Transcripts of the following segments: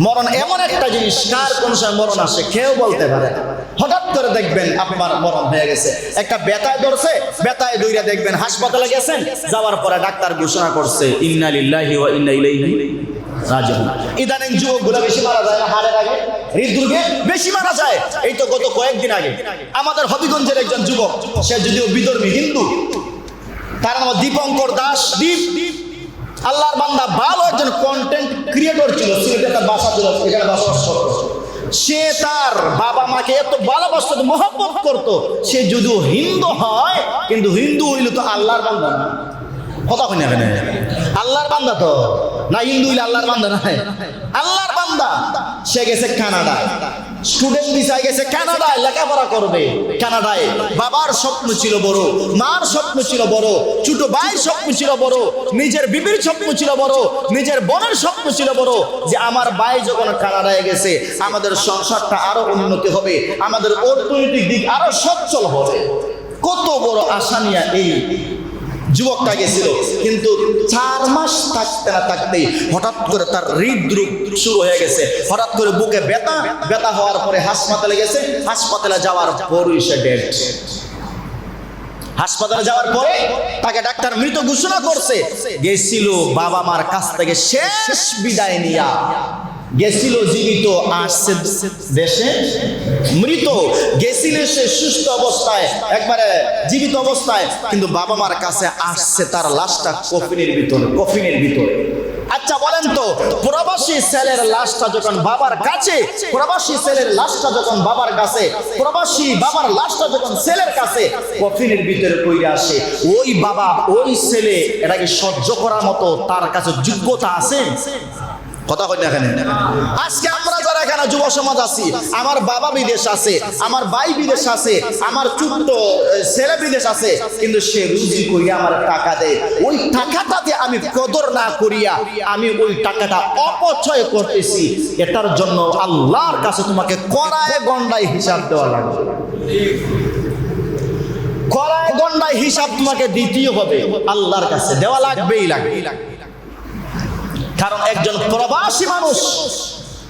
মরণ এমন একটা জিনিস, কার কোন সময় মরণ আসে কেউ বলতে পারে না। হঠাৎ করে দেখবেন আপনার মরণ হয়ে গেছে, একটা ব্যথায় ধরছে, ব্যথায় দইরা দেখবেন হাসপাতালে গেছেন, যাওয়ার পরে ডাক্তার ঘোষণা করছে ইন্না লিল্লাহি ওয়া ইন্না ইলাইহি রাজিউন। ইদানিং যুবকগুলো বেশি মারা যায় না হাড়ের আগে, হৃদরোগে বেশি মারা যায়। এই তো গত কয়েকদিন আগে আমাদের হবিগঞ্জের একজন যুবক, সে যদিও বিধর্মী হিন্দু, তার নাম দীপঙ্কর দাস দীপ। আল্লাহর বান্দা, ভালো একজন কন্টেন্ট ক্রিয়েটর ছিল, সিলেটে তার বাসা ছিল, এখানে বসবাস করতো। সে তার বাবা মাকে এত ভালোবাসতো, মহব্বত করতো। সে যদিও হিন্দু হয়, কিন্তু হিন্দু হইলে তো আল্লাহর বান্দা না। কথা কই না কেন? আল্লাহর বান্দা তো না, হিন্দু হইলে আল্লাহর বান্দা না, আল্লাহর বান্দা। সে গেছে কানাডায়, স্টুডেন্ট ভিসায় গেছে কানাডায় লেখাপড়া করবে। কানাডায় বাবার স্বপ্ন ছিল বড়, মার স্বপ্ন ছিল বড়, ছোট ভাইয়ের স্বপ্ন ছিল বড়, নিজের বিবির স্বপ্ন ছিল বড়, নিজের বোনের স্বপ্ন ছিল বড়, যে আমার ভাই যখন কানাডায় গেছে আমাদের সংসারটা আরো উন্নতি হবে, আমাদের অর্থনৈতিক দিক আরো সচ্ছল হবে। কত বড় আশা নিয়ে এই যুবকটা গেছিল। কিন্তু 4 মাস থাকতে না থাকতেই হঠাৎ করে তার হৃদরোগ শুরু হয়ে গেছে। হঠাৎ করে বুকে ব্যথা, ব্যথা হওয়ার পরে হাসপাতালে গেছে। হাসপাতালে যাওয়ার পরই সে ডেড। হাসপাতালে যাওয়ার পরে তাকে ডাক্তার মৃত ঘোষণা করছে। গেছিল বাবা মার কাছ থেকে শেষ বিদায় নিয়া, গেছিল জীবিত, আসছে দেশে মৃত। গেছিল সে সুস্থ অবস্থায়, একবারে জীবিত অবস্থায়, কিন্তু বাবা মার কাছে আসছে তার লাশটা কফিনের ভিতরে। আচ্ছা বলেন তো, প্রবাসী ছেলের লাশটা যখন বাবার কাছে, প্রবাসী ছেলের লাশটা যখন বাবার কাছে, প্রবাসী বাবার লাশটা যখন ছেলের কাছে কফিনের ভিতরে কইরা আসে, ওই বাবা ওই ছেলে এটাকে সহ্য করার মতো তার কাছে যোগ্যতা আছে? কথা কই না এখানে? আজকে আমরা যারা এখানে যুব সমাজ আছি, আমার বাবা বিদেশ আছে, আমার ভাই বিদেশ আছে, আমার ছোট্ট ছেলে বিদেশ আছে, কিন্তু সে রুজি কইরা আমার টাকা দেয়। ওই টাকাটাতে আমি কদর না করিয়া আমি ওই টাকাটা অপচয় করতেছি। এটার জন্য আল্লাহর কাছে তোমাকে কড়ায় গন্ডায় হিসাব দেওয়া লাগবে। কড়ায় গন্ডায় হিসাব তোমাকে দিতেই হবে, আল্লাহর কাছে দেওয়া লাগবেই লাগবে। কারণ একজন প্রবাসী মানুষ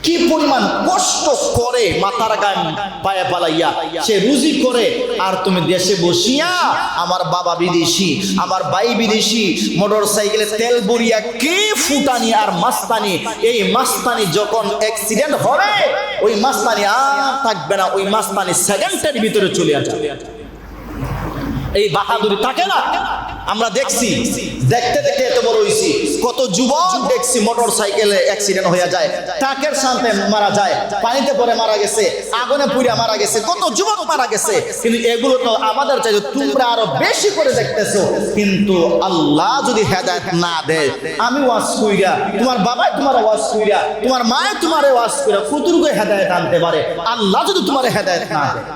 কি পরিমাণ কষ্ট করে, মাথার গান পায়ে পালাইয়া সে রুজি করে, আর তুমি দেশে বসিয়া আমার বাবা বিদেশি, আমার ভাই বিদেশি, মোটর সাইকেলে তেল ভরিয়া কি ফুটানি আর মাস্তানি। এই মাস্তানি যখন অ্যাক্সিডেন্ট হবে, ওই মাস্তানি আর থাকবে না, ওই মাস্তানি সেকেন্ডের ভিতরে চলে যাবে। এই বাহাদুরি থাকে না, আমরা দেখছি, দেখতে দেখতে এত বড় হইছি। কত যুবক দেখছি মোটর সাইকেলে অ্যাক্সিডেন্ট হয়ে যায়, ট্রাকের সাথে মারা যায়, পানিতে পড়ে মারা গেছে, আগুনে পুড়ে মারা গেছে, কত যুবক মারা গেছে। কিন্তু এগুলো তো আমাদের চাইতে তোমরা আরো বেশি করে দেখতেছো। কিন্তু আল্লাহ যদি হেদায়েত না দেয়, আমি ওয়াজ কইরা, তোমার বাবাই তোমার ওয়াজ কইরা, তোমার মায়ে তোমার ওয়াজ কইরা কতটুকু হেদায়েত আনতে পারে, আল্লাহ যদি তোমার হেদায়েত না দেয়।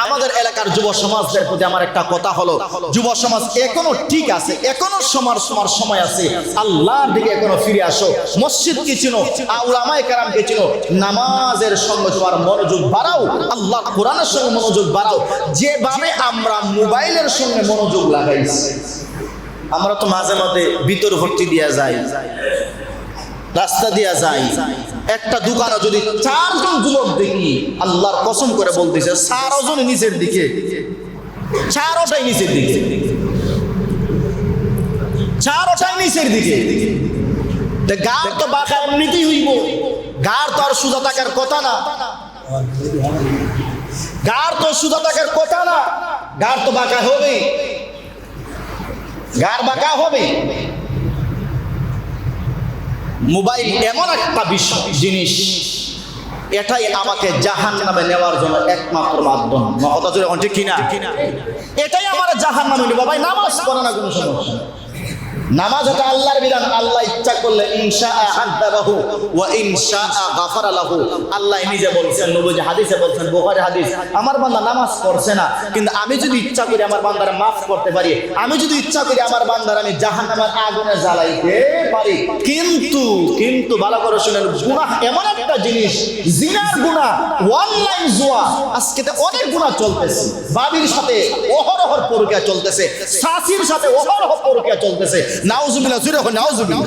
আমাদের এলাকার যুব সমাজের প্রতি আমার একটা কথা হলো, যুব সমাজ এখনো ঠিক আছে, এখনো সময় আছে, আল্লাহর দিকে এখনো ফিরে আসো। মসজিদ কি চিনো, উলামায়ে কেরামকে চিনো, নামাজের সঙ্গে তোমার মনোযোগ বাড়াও, আল্লাহ কোরআনের সঙ্গে মনোযোগ বাড়াও। যেভাবে আমরা মোবাইলের সঙ্গে মনোযোগ লাগাইছি, আমরা তো মাঝে মাঝে ভিতর ভর্তি দিয়া যাই, রাস্তা দিয়া যাই, একটা দোকানে যদি 4 জন যুবক দেখি, আল্লাহর কসম করে বলতেছে 4 জন নিচের দিকে, 4টাই নিচের দিকে, 4টাই নিচের দিকে। গার তো বাঁকা এমনিতেই হইব, গার তো আর সোজা থাকার কথা না, গার তো সোজা থাকার কথা না, গার তো বাঁকা হবে, গার বাঁকা হবে। মোবাইল এমন একটা জিনিস, এটাই আমাকে জাহান্নামে নেওয়ার জন্য একমাত্র মাধ্যম। কথা জোরে ঠিক কিনা? এটাই আমার জাহান্নামে নেব। ভাই নামাজ পড়া না কোনো সমস্যা, নামাজ এটা আল্লাহর বিধান। আল্লাহ ইচ্ছা করলে ইনশাআ আযাবাহু ওয়া ইনশাআ গাফারা লাহু। আল্লাহ নিজে বলছেন, নবীজি হাদিসে বলছেন, বুখারী হাদিস, আমার বান্দা নামাজ পড়ছে না, কিন্তু আমি যদি ইচ্ছা করি আমার বান্দারে মাফ করতে পারি, আমি যদি ইচ্ছা করি আমার বান্দার আমি জাহান্নামের আগুনে জ্বালাইতে পারি। কিন্তু ভালো করে শুনেন, গুনাহ এমন একটা জিনিস, জিনার গুনাহ, অনলাইন জুয়া, আজকে তো অনেক গুনাহ চলতেছে। বাবির সাথে অহরহ পরকিয়া চলতেছে, শাশির সাথে অহরহ পরকিয়া চলতেছে। নাউজুবিল্লাহ, জোরে নাউজুবিল্লাহ।